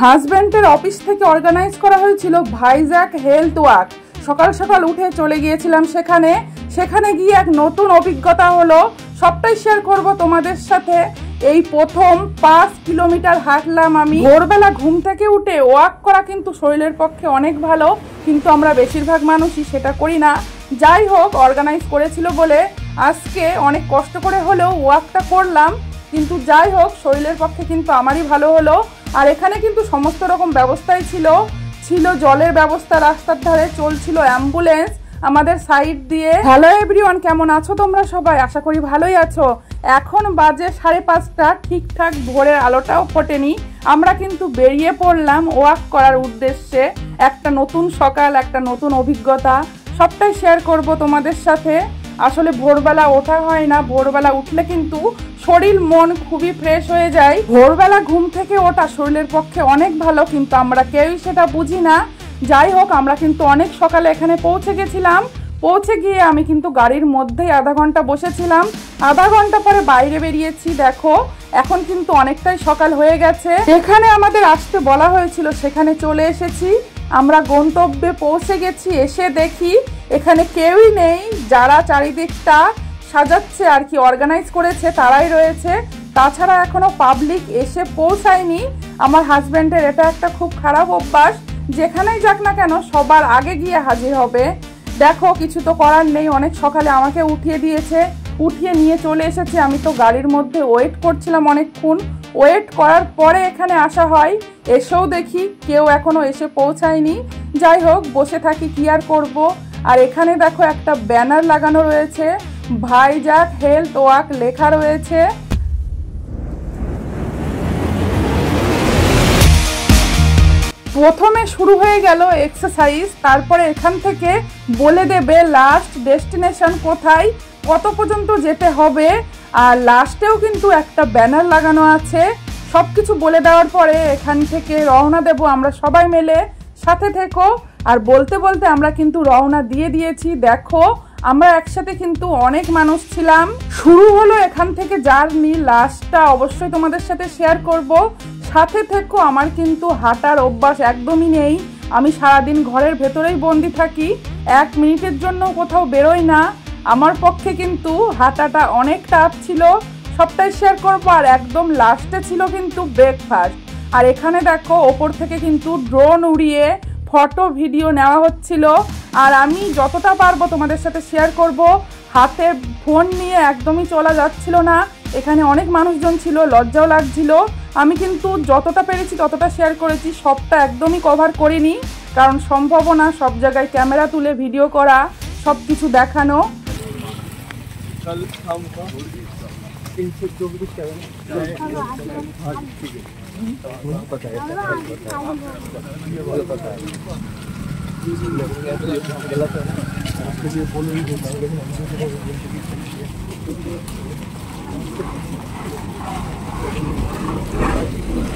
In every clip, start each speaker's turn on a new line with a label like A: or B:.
A: হাজব্যান্ডের অফিস থেকে অর্গানাইজ করা হয়েছিল ভাইজ্যাক হেলথ ওয়াক। সকাল সকাল উঠে চলে গিয়েছিলাম সেখানে গিয়ে এক নতুন অভিজ্ঞতা হলো, সবটাই শেয়ার করব তোমাদের সাথে। এই প্রথম 5 কিলোমিটার হাঁটলাম আমি। ভোরবেলা ঘুম থেকে উঠে ওয়াক করা কিন্তু শরীরের পক্ষে অনেক ভালো, কিন্তু আমরা বেশিরভাগ মানুষই সেটা করি না। যাই হোক, অর্গানাইজ করেছিল বলে আজকে অনেক কষ্ট করে হলেও ওয়াকটা করলাম, কিন্তু যাই হোক শরীরের পক্ষে কিন্তু আমারই ভালো হলো। আর এখানে কিন্তু সমস্ত রকম ব্যবস্থাই ছিল জলের ব্যবস্থা, রাস্তার ধারে চলছিল অ্যাম্বুলেন্স আমাদের সাইড দিয়ে। হ্যালো এভরিওয়ান, কেমন আছো তোমরা সবাই? আশা করি ভালোই আছো। এখন বাজে 5:30, ঠিকঠাক ভোরের আলোটাও ফোটেনি। আমরা কিন্তু বেরিয়ে পড়লাম ওয়াক করার উদ্দেশ্যে। একটা নতুন সকাল, একটা নতুন অভিজ্ঞতা, সবটাই শেয়ার করব তোমাদের সাথে। আসলে ভোরবেলা ওঠা হয় না, ভোরবেলা উঠলে কিন্তু শরীর মন খুবই ফ্রেশ হয়ে যায়। ভোরবেলা ঘুম থেকে ওঠা শরীরের পক্ষে অনেক ভালো, কিন্তু আমরা কেউই সেটা বুঝি না। যাই হোক, আমরা কিন্তু অনেক সকালে এখানে পৌঁছে গেছিলাম। পৌঁছে গিয়ে আমি কিন্তু গাড়ির মধ্যেই আধা ঘন্টা বসেছিলাম। আধা ঘন্টা পরে বাইরে বেরিয়েছি। দেখো, এখন কিন্তু অনেকটাই সকাল হয়ে গেছে। যেখানে আমাদের আসতে বলা হয়েছিল সেখানে চলে এসেছি। আমরা গন্তব্যে পৌঁছে গেছি। এসে দেখি এখানে কেউই নেই। যারা চারিদিকটা সাজাচ্ছে আর কি, অর্গানাইজ করেছে, তারাই রয়েছে। তাছাড়া এখনো পাবলিক এসে পৌঁছায়নি। আমার হাজব্যান্ডের এটা একটা খুব খারাপ অভ্যাস, যেখানেই যাক না কেন সবার আগে গিয়ে হাজির হবে। দেখো, কিছু তো করার নেই। অনেক সকালে আমাকে উঠিয়ে দিয়েছে, উঠিয়ে নিয়ে চলে এসেছে। আমি তো গাড়ির মধ্যে ওয়েট করছিলাম অনেকক্ষণ। ওয়েট করার পরে এখানে আসা হয়। এসেও দেখি কেউ এখনো এসে পৌঁছায়নি। যাই হোক, বসে থাকি, কি আর করব। আর এখানে দেখো একটা ব্যানার লাগানো রয়েছে, ভাইজ্যাক হেলথ ওয়াক লেখা রয়েছে। প্রথমে শুরু হয়ে গেল এক্সারসাইজ, তারপরে এখান থেকে বলে দেবে লাস্ট ডেস্টিনেশন কোথায়, কত পর্যন্ত যেতে হবে। আর লাস্টেও কিন্তু একটা ব্যানার লাগানো আছে। সব কিছু বলে দেওয়ার পরে এখান থেকে রওনা দেব আমরা সবাই মিলে। সাথে থেকো। আর বলতে বলতে আমরা কিন্তু রওনা দিয়ে দিয়েছি। দেখো, আমরা একসাথে কিন্তু অনেক মানুষ ছিলাম। শুরু হলো এখান থেকে জার্নি, লাস্টটা অবশ্যই তোমাদের সাথে শেয়ার করব। সাথে থেকো। আমার কিন্তু হাঁটার অভ্যাস একদমই নেই। আমি সারাদিন ঘরের ভেতরেই বন্দি থাকি, 1 মিনিটের জন্য কোথাও বেরোই না। আমার পক্ষে কিন্তু হাঁটাটা অনেক টাফ ছিল। সবটাই শেয়ার করবো। আর একদম লাস্টে ছিল কিন্তু ব্রেকফাস্ট। আর এখানে দেখো, ওপর থেকে কিন্তু ড্রোন উড়িয়ে ফটো ভিডিও নেওয়া হচ্ছিল। আর আমি যতটা পারবো তোমাদের সাথে শেয়ার করব। হাতে ফোন নিয়ে একদমই চলা যাচ্ছিল না। এখানে অনেক মানুষজন ছিল, লজ্জাও লাগছিল। আমি কিন্তু যতটা পেরেছি ততটা শেয়ার করেছি, সবটা একদমই কভার করিনি, কারণ সম্ভবও না সব জায়গায় ক্যামেরা তুলে ভিডিও করা, সব কিছু দেখানো।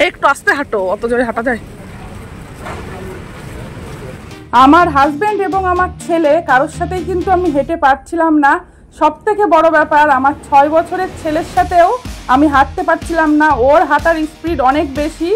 A: একটু আস্তে হাঁটো, অত জোরে হাঁটা যায়? আমার হাজব্যান্ড এবং আমার ছেলে কারোর সাথেই কিন্তু আমি হেঁটে পারছিলাম না। সব থেকে বড় ব্যাপার, আমার 6 বছরের ছেলের সাথেও আমি হাঁটতে পারছিলাম না। ওর হাঁটার স্পিড অনেক বেশি,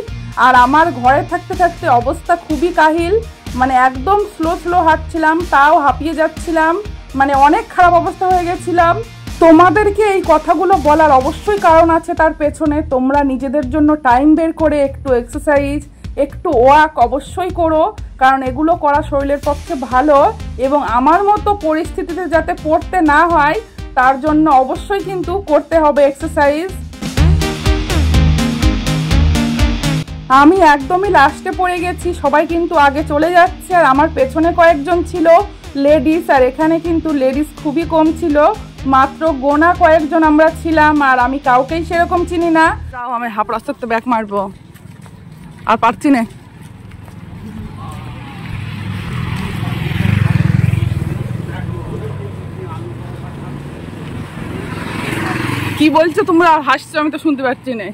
A: আর আমার ঘরে থাকতে থাকতে অবস্থা খুবই কাহিল। মানে একদম স্লো হাঁটছিলাম, তাও হাঁপিয়ে যাচ্ছিলাম। মানে অনেক খারাপ অবস্থা হয়ে গেছিলাম। তোমাদেরকে এই কথাগুলো বলার অবশ্যই কারণ আছে তার পেছনে। তোমরা নিজেদের জন্য টাইম বের করে একটু এক্সারসাইজ, একটু ওয়াক অবশ্যই করো, কারণ এগুলো করা শরীরের পক্ষে ভালো। এবং আমার মতো পরিস্থিতিতে যাতে পড়তে না হয়, তার জন্য অবশ্যই কিন্তু করতে হবে এক্সারসাইজ। আমি একদমই লাস্টে পড়ে গেছি। সবাই কিন্তু আগে চলে যাচ্ছে, আর আমার পেছনে কয়েকজন ছিল লেডিস। আর এখানে কিন্তু লেডিস খুবই কম ছিল, মাত্র গোনা কয়েকজন আমরা ছিলাম। আর আমি কাউকেই সেরকম চিনি না। তাও আমি হাফ রাস্তাতে ব্যাক মারবো, আর পারছি না। কি বলছো তোমরা? হাসছো, আমি তো শুনতে পাচ্ছি না।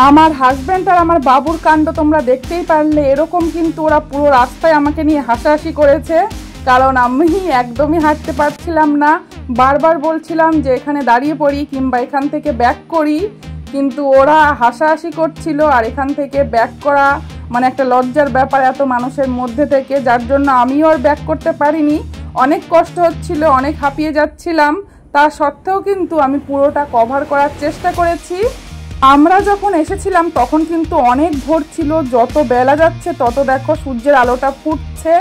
A: আমার হাজব্যান্ড আর আমার বাবুর কাণ্ড তোমরা দেখতেই পারলে। এরকম কিন্তু ওরা পুরো রাস্তায় আমাকে নিয়ে হাসাহাসি করেছে। কারণ আমি একদমই হাঁটতে পারছিলাম না। বারবার বলছিলাম যে এখানে দাঁড়িয়ে পড়ি কিংবা এখান থেকে ব্যাক করি, কিন্তু ওরা হাসাহাসি করছিল। আর এখান থেকে ব্যাক করা মানে একটা লজ্জার ব্যাপার এত মানুষের মধ্যে থেকে, যার জন্য আমিও আর ব্যাক করতে পারিনি। অনেক কষ্ট হচ্ছিল, অনেক হাঁপিয়ে যাচ্ছিলাম, তা সত্ত্বেও কিন্তু আমি পুরোটা কভার করার চেষ্টা করেছি। আমরা যখন এসেছিলাম তখন কিন্তু অনেক ভোর ছিল, যত বেলা যাচ্ছে তত দেখো সূর্যের আলোটা ফুটছে।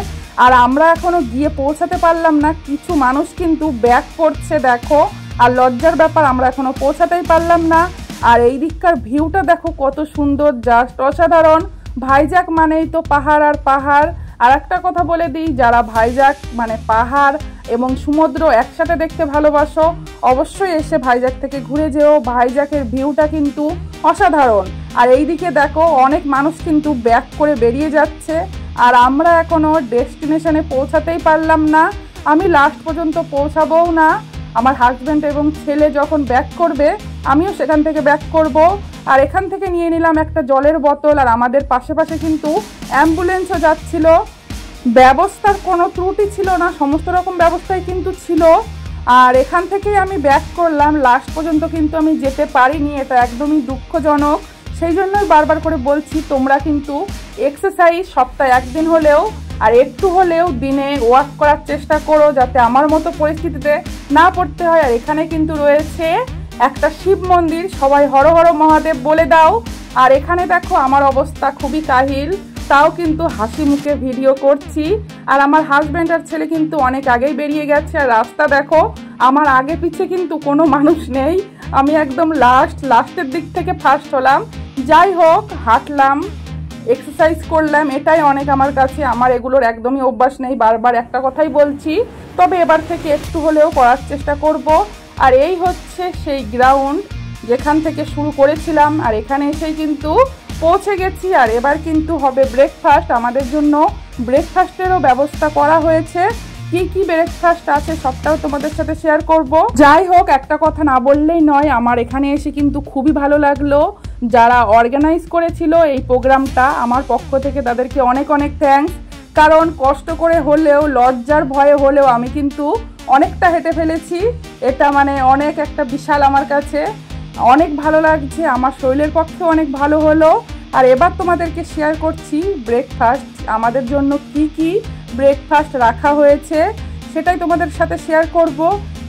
A: আর আমরা এখনো গিয়ে পৌঁছাতে পারলাম না, কিছু মানুষ কিন্তু ব্যাক করছে দেখো। আর লজ্জার ব্যাপার, আমরা এখনো পৌঁছাতেই পারলাম না। আর এই দিককার ভিউটা দেখো কত সুন্দর, জাস্ট অসাধারণ। ভাইজ্যাক মানেই তো পাহাড় আর পাহাড়। আর একটা কথা বলে দিই, যারা ভাইজ্যাক মানে পাহাড় এবং সমুদ্র একসাথে দেখতে ভালোবাসো, অবশ্যই এসে ভাইজ্যাক থেকে ঘুরে যেও। ভাইজ্যাকের ভিউটা কিন্তু অসাধারণ। আর এই দিকে দেখো অনেক মানুষ কিন্তু ব্যাক করে বেরিয়ে যাচ্ছে, আর আমরা এখনো ডেস্টিনেশনে পৌঁছাতেই পারলাম না। আমি লাস্ট পর্যন্ত পৌঁছাবও না। আমার হাজব্যান্ড এবং ছেলে যখন ব্যাক করবে আমিও সেখান থেকে ব্যাক করব। আর এখান থেকে নিয়ে নিলাম একটা জলের বোতল। আর আমাদের পাশে পাশে কিন্তু অ্যাম্বুলেন্সও যাচ্ছিল। ব্যবস্থার কোনো ত্রুটি ছিল না, সমস্ত রকম ব্যবস্থাই কিন্তু ছিল। আর এখান থেকেই আমি ব্যাক করলাম, লাস্ট পর্যন্ত কিন্তু আমি যেতে পারিনি। এটা একদমই দুঃখজনক। সেই জন্যই বারবার করে বলছি, তোমরা কিন্তু এক্সারসাইজ সপ্তাহে একদিন হলেও আর একটু হলেও দিনে ওয়াক করার চেষ্টা করো, যাতে আমার মতো পরিস্থিতিতে না পড়তে হয়। আর এখানে কিন্তু রয়েছে একটা শিব মন্দির, সবাই হর হর মহাদেব বলে দাও। আর এখানে দেখো আমার অবস্থা খুবই কাহিল, তাও কিন্তু হাসি মুখে ভিডিও করছি। আর আমার হাজব্যান্ড আর ছেলে কিন্তু অনেক আগেই বেরিয়ে গেছে। আর রাস্তা দেখো, আমার আগে পিছে কিন্তু কোনো মানুষ নেই। আমি একদম লাস্টের দিক থেকে ফার্স্ট হলাম। যাই হোক, হাঁটলাম, এক্সারসাইজ করলাম, এটাই অনেক আমার কাছে। আমার এগুলোর একদমই অভ্যাস নেই, বারবার একটা কথাই বলছি, তবে এবার থেকে একটু হলেও করার চেষ্টা করব। আর এই হচ্ছে সেই গ্রাউন্ড যেখান থেকে শুরু করেছিলাম। আর এখানে এসেই কিন্তু পৌঁছে গেছি। আর এবার কিন্তু হবে ব্রেকফাস্ট। আমাদের জন্য ব্রেকফাস্টেরও ব্যবস্থা করা হয়েছে। কি কি ব্রেকফাস্ট আছে সবটাও তোমাদের সাথে শেয়ার করব। যাই হোক, একটা কথা না বললেই নয়, আমার এখানে এসে কিন্তু খুবই ভালো লাগলো। যারা অর্গানাইজ করেছিল এই প্রোগ্রামটা, আমার পক্ষ থেকে তাদেরকে অনেক অনেক থ্যাঙ্কস। কারণ কষ্ট করে হলেও, লজ্জার ভয়ে হলেও আমি কিন্তু অনেকটা হেঁটে ফেলেছি। এটা মানে অনেক একটা বিশাল আমার কাছে, অনেক ভালো লাগছে, আমার শরীরের পক্ষে অনেক ভালো হলো। আর এবার তোমাদেরকে শেয়ার করছি ব্রেকফাস্ট, আমাদের জন্য কি কি ব্রেকফাস্ট রাখা হয়েছে সেটাই তোমাদের সাথে শেয়ার করব।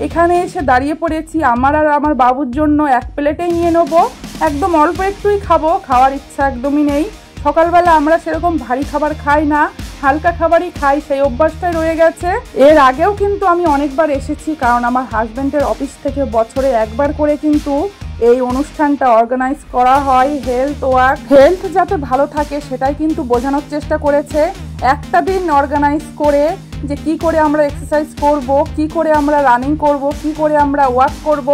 A: এখানে এসে দাঁড়িয়ে পড়েছি, আমার আর আমার বাবুর জন্য এক প্লেটেই নিয়ে নেবো। একদম অল্প একটুই খাবো, খাওয়ার ইচ্ছা একদমই নেই। সকালবেলা আমরা সেরকম ভারী খাবার খাই না, হালকা খাবারই খাই, সেই অভ্যাসটাই রয়ে গেছে। এর আগেও কিন্তু আমি অনেকবার এসেছি, কারণ আমার হাজব্যান্ডের অফিস থেকে বছরে একবার করে কিন্তু এই অনুষ্ঠানটা অর্গানাইজ করা হয়। হেলথ যাতে ভালো থাকে সেটাই কিন্তু বোঝানোর চেষ্টা করেছে। একটা দিন অর্গানাইজ করে যে কি করে আমরা এক্সারসাইজ করব, কি করে আমরা রানিং করব, কি করে আমরা ওয়াক করব,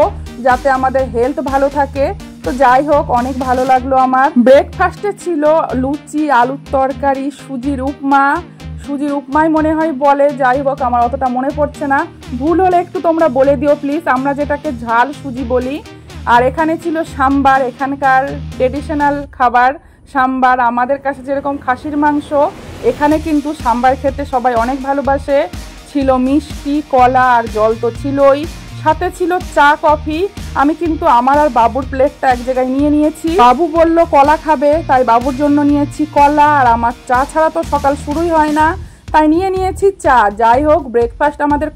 A: যাতে আমাদের হেলথ ভালো থাকে। তো যাই হোক, অনেক ভালো লাগলো আমার। ব্রেকফাস্টে ছিল লুচি, আলুর তরকারি, সুজির উপমাই মনে হয় বলে। যাই হোক, আমার অতটা মনে পড়ছে না, ভুল হলে একটু তোমরা বলে দিও প্লিজ। আমরা যেটাকে ঝাল সুজি বলি। আর এখানে ছিল সাম্বার, এখানকার ট্রেডিশনাল খাবার সাম্বার। আমাদের কাছে যেরকম খাসির মাংস, এখানে কিন্তু সাম্বার খেতে সবাই অনেক ভালোবাসে। ছিল মিষ্টি, কলা আর জল তো ছিলই, সাথে ছিল চা, কফি। আমি কিন্তু আমার আর বাবুর প্লেটটা এক জায়গায় নিয়ে নিয়েছি। বাবু বলল কলা খাবে, তাই বাবুর জন্য নিয়েছি কলা। আর আমার চা ছাড়া তো সকাল শুরুই হয় না, তাই নিয়ে নিয়েছি চা। যাই হোক, ব্রেকফাস্ট আমাদের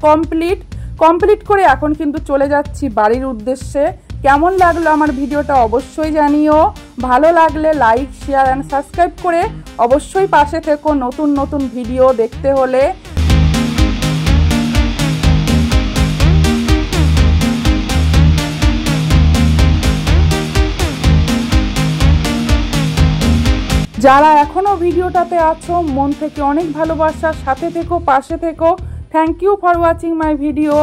A: কমপ্লিট করে এখন কিন্তু চলে যাচ্ছি বাড়ির উদ্দেশ্যে। কেমন লাগলো আমার ভিডিওটা অবশ্যই জানিও। ভালো লাগলে লাইক, শেয়ার অ্যান্ড সাবস্ক্রাইব করে অবশ্যই পাশে থেকো নতুন নতুন ভিডিও দেখতে হলে। যারা এখনো ভিডিওটাতে আছো, মন থেকে অনেক ভালোবাসা, সাথে থেকো, পাশে থেকো। Thank you for watching my video.